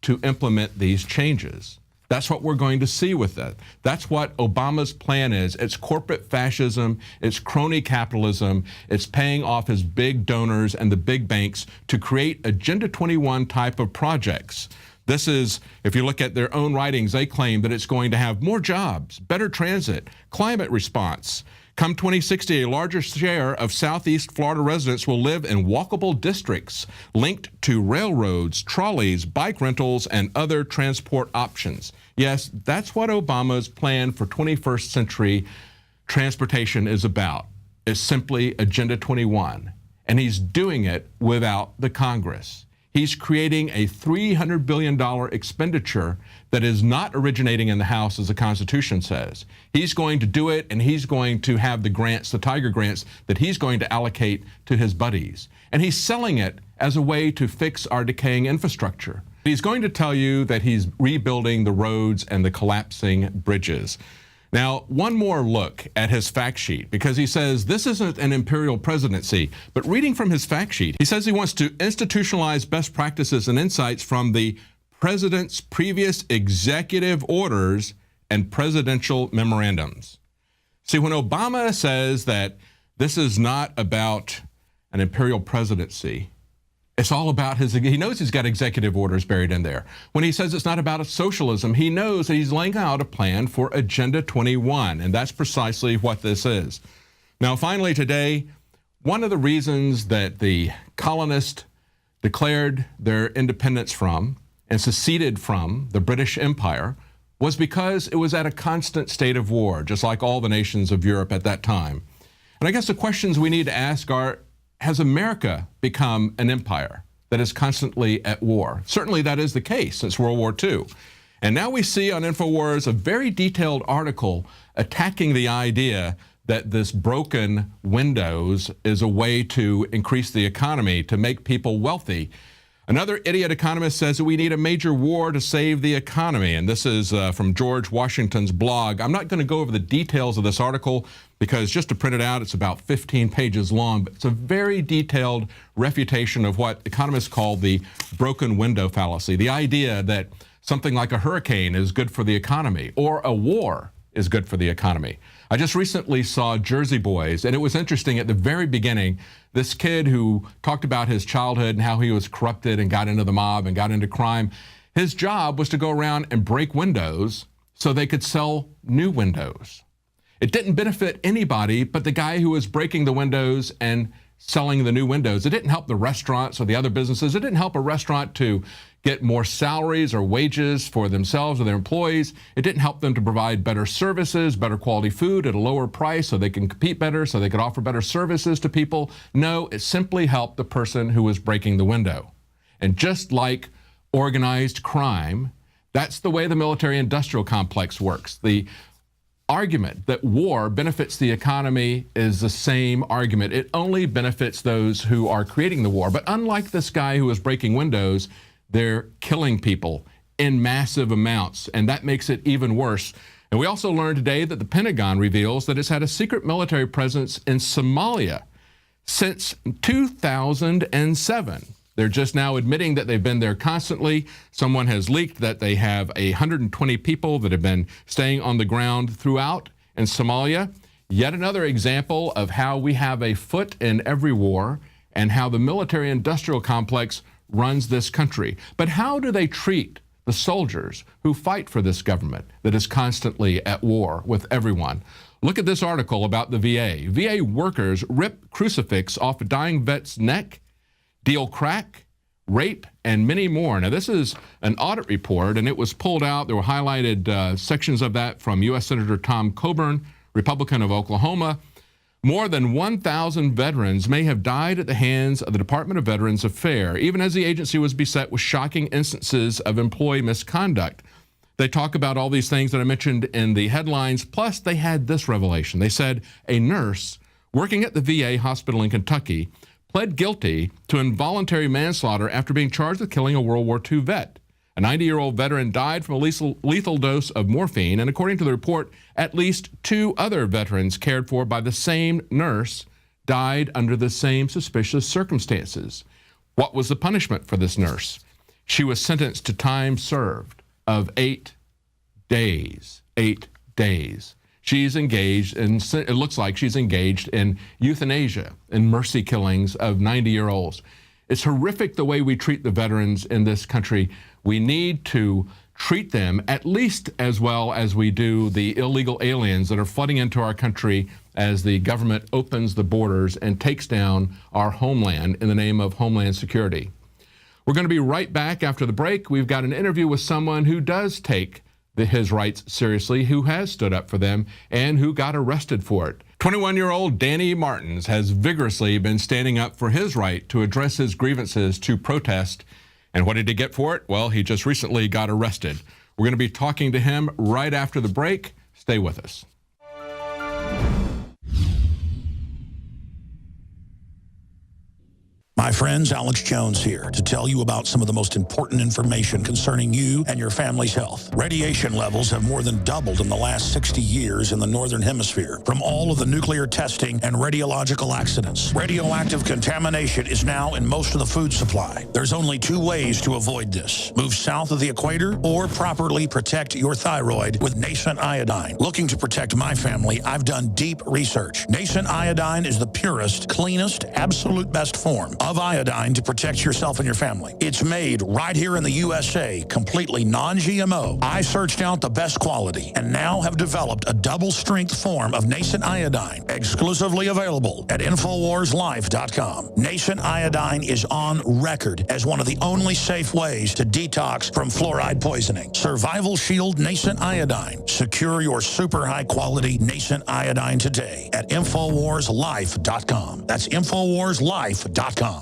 to implement these changes. That's what we're going to see with that. That's what Obama's plan is. It's corporate fascism, it's crony capitalism, it's paying off his big donors and the big banks to create Agenda 21 type of projects. This is, if you look at their own writings, they claim that it's going to have more jobs, better transit, climate response. Come 2060, a larger share of Southeast Florida residents will live in walkable districts linked to railroads, trolleys, bike rentals, and other transport options. Yes, that's what Obama's plan for 21st century transportation is about. It's simply Agenda 21, and he's doing it without the Congress. He's creating a $300 billion expenditure that is not originating in the House, as the Constitution says. He's going to do it, and he's going to have the grants, the Tiger grants, that he's going to allocate to his buddies. And he's selling it as a way to fix our decaying infrastructure. He's going to tell you that he's rebuilding the roads and the collapsing bridges. Now, one more look at his fact sheet, because he says this isn't an imperial presidency, but reading from his fact sheet, he says he wants to institutionalize best practices and insights from the president's previous executive orders and presidential memorandums. See, when Obama says that this is not about an imperial presidency, it's all about he knows he's got executive orders buried in there. When he says it's not about a socialism, he knows that he's laying out a plan for Agenda 21, and that's precisely what this is. Now, finally today, one of the reasons that the colonists declared their independence from and seceded from the British Empire was because it was at a constant state of war, just like all the nations of Europe at that time. And I guess the questions we need to ask are, has America become an empire that is constantly at war? Certainly that is the case since World War II. And now we see on INFOWARS a very detailed article attacking the idea that this broken windows is a way to increase the economy, to make people wealthy. Another idiot economist says that we need a major war to save the economy. And this is from George Washington's blog. I'm not going to go over the details of this article because just to print it out, it's about 15 pages long. But it's a very detailed refutation of what economists call the broken window fallacy. The idea that something like a hurricane is good for the economy or a war is good for the economy. I just recently saw Jersey Boys, and it was interesting at the very beginning, this kid who talked about his childhood and how he was corrupted and got into the mob and got into crime. His job was to go around and break windows so they could sell new windows. It didn't benefit anybody but the guy who was breaking the windows and selling the new windows. It didn't help the restaurants or the other businesses. It didn't help a restaurant to get more salaries or wages for themselves or their employees. It didn't help them to provide better services, better quality food at a lower price so they can compete better, so they could offer better services to people. No, it simply helped the person who was breaking the window. And just like organized crime, that's the way the military-industrial complex works. The argument that war benefits the economy is the same argument. It only benefits those who are creating the war. But unlike this guy who was breaking windows, they're killing people in massive amounts, and that makes it even worse. And we also learned today that the Pentagon reveals that it's had a secret military presence in Somalia since 2007. They're just now admitting that they've been there constantly. Someone has leaked that they have 120 people that have been staying on the ground throughout in Somalia. Yet another example of how we have a foot in every war and how the military-industrial complex runs this country. But how do they treat the soldiers who fight for this government that is constantly at war with everyone? Look at this article about the VA. VA workers rip crucifix off a dying vet's neck, deal crack, rape, and many more. Now, this is an audit report, and it was pulled out. There were highlighted sections of that from U.S. Senator Tom Coburn, Republican of Oklahoma. More than 1,000 veterans may have died at the hands of the Department of Veterans Affairs, even as the agency was beset with shocking instances of employee misconduct. They talk about all these things that I mentioned in the headlines, plus they had this revelation. They said a nurse working at the VA hospital in Kentucky pled guilty to involuntary manslaughter after being charged with killing a World War II vet. A 90-year-old veteran died from a lethal dose of morphine, and according to the report, at least 2 other veterans cared for by the same nurse died under the same suspicious circumstances. What was the punishment for this nurse? She was sentenced to time served of 8 days. 8 days. She's engaged, and it looks like she's engaged in euthanasia and mercy killings of 90-year-olds. It's horrific the way we treat the veterans in this country. We need to treat them at least as well as we do the illegal aliens that are flooding into our country as the government opens the borders and takes down our homeland in the name of Homeland Security. We're going to be right back after the break. We've got an interview with someone who does take his rights seriously, who has stood up for them, and who got arrested for it. 21-year-old Danny Martins has vigorously been standing up for his right to address his grievances, to protest. And what did he get for it? Well, he just recently got arrested. We're going to be talking to him right after the break. Stay with us. My friends, Alex Jones here to tell you about some of the most important information concerning you and your family's health. Radiation levels have more than doubled in the last 60 years in the Northern Hemisphere from all of the nuclear testing and radiological accidents. Radioactive contamination is now in most of the food supply. There's only 2 ways to avoid this. Move south of the equator or properly protect your thyroid with nascent iodine. Looking to protect my family, I've done deep research. Nascent iodine is the purest, cleanest, absolute best form of iodine to protect yourself and your family. It's made right here in the USA, completely non-GMO. I searched out the best quality and now have developed a double-strength form of nascent iodine, exclusively available at INFOWARSLife.com. Nascent iodine is on record as one of the only safe ways to detox from fluoride poisoning. Survival Shield Nascent Iodine. Secure your super high-quality nascent iodine today at INFOWARSLife.com. That's INFOWARSLife.com.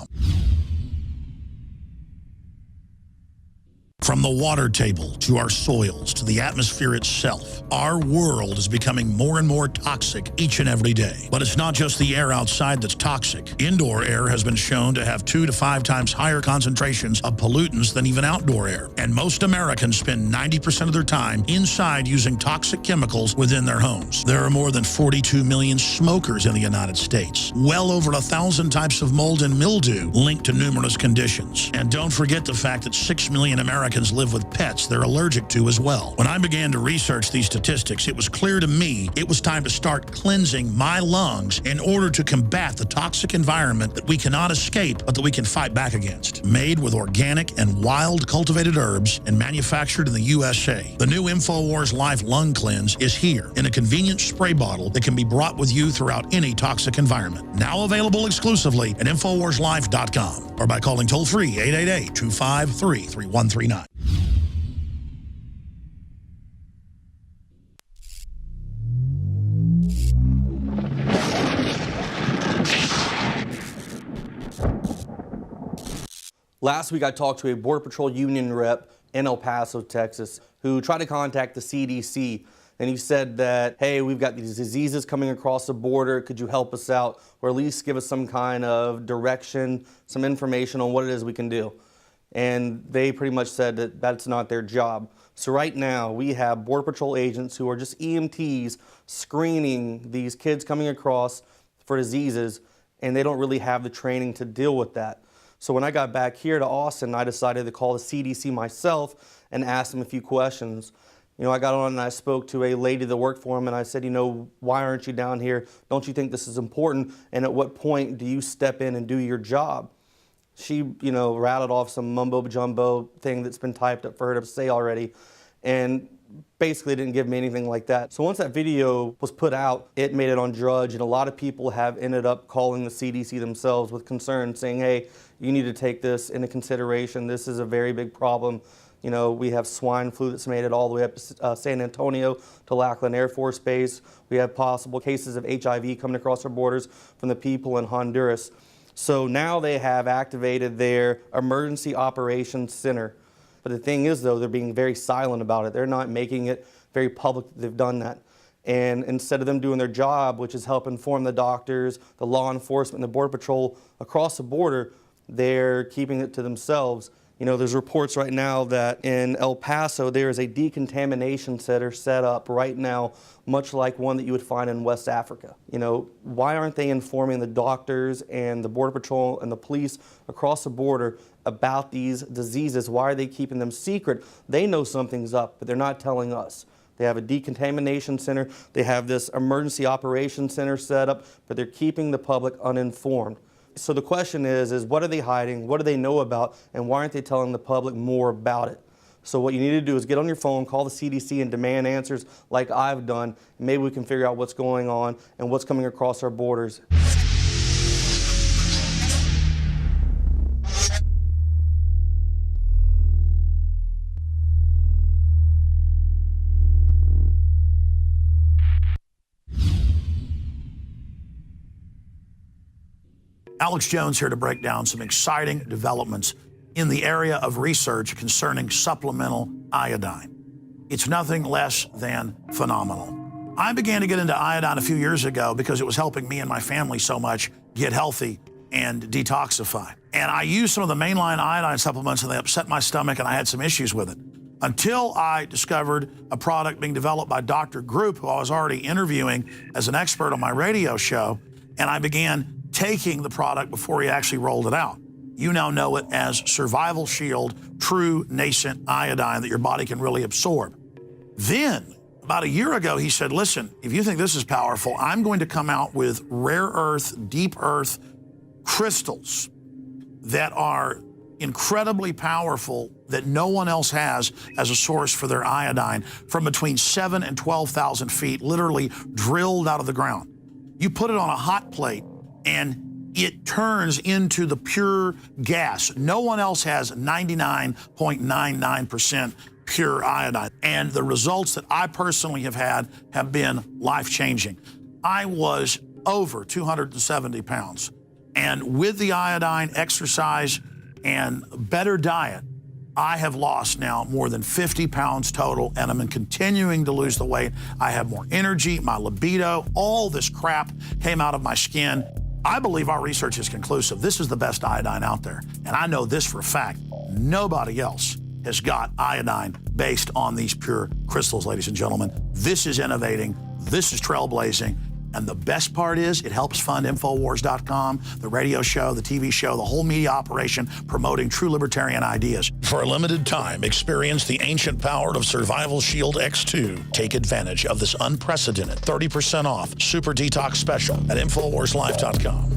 From the water table to our soils to the atmosphere itself, our world is becoming more and more toxic each and every day. But it's not just the air outside that's toxic. Indoor air has been shown to have 2 to 5 times higher concentrations of pollutants than even outdoor air. And most Americans spend 90% of their time inside using toxic chemicals within their homes. There are more than 42 million smokers in the United States. Well over 1,000 types of mold and mildew linked to numerous conditions. And don't forget the fact that 6 million Americans live with pets they're allergic to as well. When I began to research these statistics, it was clear to me it was time to start cleansing my lungs in order to combat the toxic environment that we cannot escape, but that we can fight back against. Made with organic and wild cultivated herbs and manufactured in the USA, the new INFOWARS Life Lung Cleanse is here in a convenient spray bottle that can be brought with you throughout any toxic environment. Now available exclusively at INFOWARSLife.com or by calling toll-free 888-253-3139. Last week I talked to a Border Patrol union rep in El Paso, Texas, who tried to contact the CDC. And he said that, hey, we've got these diseases coming across the border. Could you help us out? Or at least give us some kind of direction, some information on what it is we can do. And they pretty much said that that's not their job. So right now we have Border Patrol agents who are just EMTs screening these kids coming across for diseases, and they don't really have the training to deal with that. So when I got back here to Austin, I decided to call the CDC myself and ask them a few questions. You know, I got on and I spoke to a lady that worked for him, and I said, you know, why aren't you down here? Don't you think this is important? And at what point do you step in and do your job? She, you know, rattled off some mumbo-jumbo thing that's been typed up for her to say already, and basically didn't give me anything like that. So once that video was put out, it made it on Drudge, and a lot of people have ended up calling the CDC themselves with concerns, saying, hey, you need to take this into consideration. This is a very big problem. You know, we have swine flu that's made it all the way up to San Antonio to Lackland Air Force Base. We have possible cases of HIV coming across our borders from the people in Honduras. So now they have activated their Emergency Operations Center. But the thing is, though, they're being very silent about it. They're not making it very public that they've done that. And instead of them doing their job, which is help inform the doctors, the law enforcement, and the Border Patrol across the border, they're keeping it to themselves. You know, there's reports right now that in El Paso, there is a decontamination center set up right now, much like one that you would find in West Africa. You know, why aren't they informing the doctors and the Border Patrol and the police across the border about these diseases. Why are they keeping them secret? They know something's up, but they're not telling us. They have a decontamination center, they have this emergency operations center set up, but they're keeping the public uninformed. So the question is what are they hiding? What do they know about? And why aren't they telling the public more about it? So what you need to do is get on your phone, call the CDC and demand answers like I've done. Maybe we can figure out what's going on and what's coming across our borders. Alex Jones here to break down some exciting developments in the area of research concerning supplemental iodine. It's nothing less than phenomenal. I began to get into iodine a few years ago because it was helping me and my family so much get healthy and detoxify. And I used some of the mainline iodine supplements and they upset my stomach and I had some issues with it. Until I discovered a product being developed by Dr. Group, who I was already interviewing as an expert on my radio show, and I began taking the product before he actually rolled it out. You now know it as Survival Shield True Nascent Iodine that your body can really absorb. Then, about a year ago, he said, listen, if you think this is powerful, I'm going to come out with rare earth, deep earth crystals that are incredibly powerful that no one else has as a source for their iodine from between 7,000 and 12,000 feet, literally drilled out of the ground. You put it on a hot plate, and it turns into the pure gas. No one else has 99.99% pure iodine. And the results that I personally have had have been life-changing. I was over 270 pounds. And with the iodine, exercise, and better diet, I have lost now more than 50 pounds total, and I'm continuing to lose the weight. I have more energy, my libido, all this crap came out of my skin. I believe our research is conclusive. This is the best iodine out there. And I know this for a fact. Nobody else has got iodine based on these pure crystals, ladies and gentlemen. This is innovating. This is trailblazing. And the best part is it helps fund INFOWARS.com, the radio show, the TV show, the whole media operation promoting true libertarian ideas. For a limited time, experience the ancient power of Survival Shield X2. Take advantage of this unprecedented 30% off Super Detox Special at InfoWarsLife.com.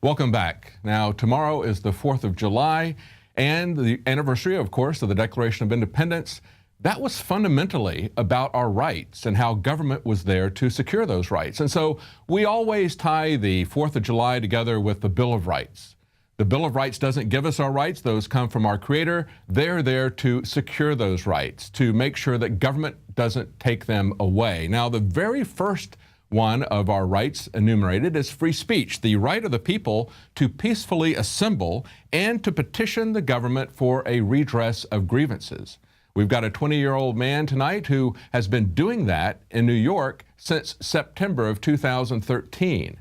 Welcome back. Now, tomorrow is the 4th of July. And the anniversary, of course, of the Declaration of Independence. That was fundamentally about our rights and how government was there to secure those rights. And so we always tie the 4th of July together with the Bill of Rights. The Bill of Rights doesn't give us our rights. Those come from our Creator. They're there to secure those rights, to make sure that government doesn't take them away. Now, the very first one of our rights enumerated is free speech, the right of the people to peacefully assemble and to petition the government for a redress of grievances. We've got a 20-year-old man tonight who has been doing that in New York since September of 2013.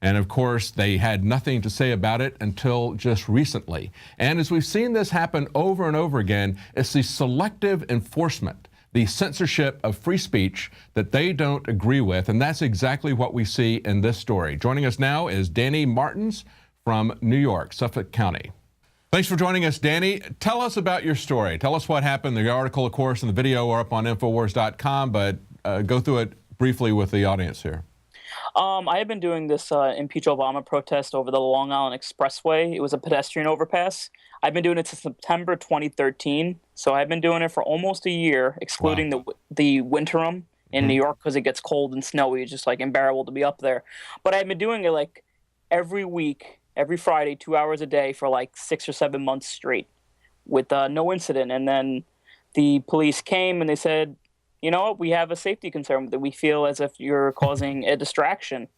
And of course, they had nothing to say about it until just recently. And as we've seen this happen over and over again, it's the selective enforcement, the censorship of free speech that they don't agree with. And that's exactly what we see in this story. Joining us now is Danny Martins from New York, Suffolk County. Thanks for joining us, Danny. Tell us about your story. Tell us what happened. The article, of course, and the video are up on InfoWars.com, but go through it briefly with the audience here. I had been doing this Impeach Obama protest over the Long Island Expressway. It was a pedestrian overpass. I've been doing it since September 2013, so I've been doing it for almost a year, excluding the winterim in New York because it gets cold and snowy. It's just like unbearable to be up there. But I've been doing it like every week, every Friday, 2 hours a day for like 6 or 7 months straight with no incident. And then the police came and they said, you know what, we have a safety concern that we feel as if you're causing a distraction.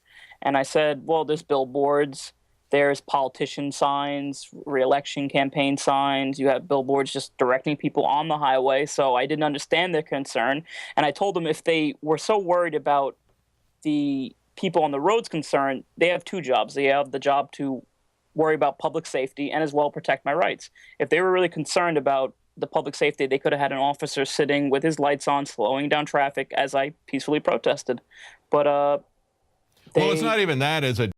And I said, well, there's billboards, there's politician signs, re-election campaign signs, you have billboards just directing people on the highway. So I didn't understand their concern. And I told them if they were so worried about the people on the roads concerned, they have two jobs. They have the job to worry about public safety and as well protect my rights. If they were really concerned about the public safety. They could have had an officer sitting with his lights on, slowing down traffic as I peacefully protested. But well, it's not even that. As a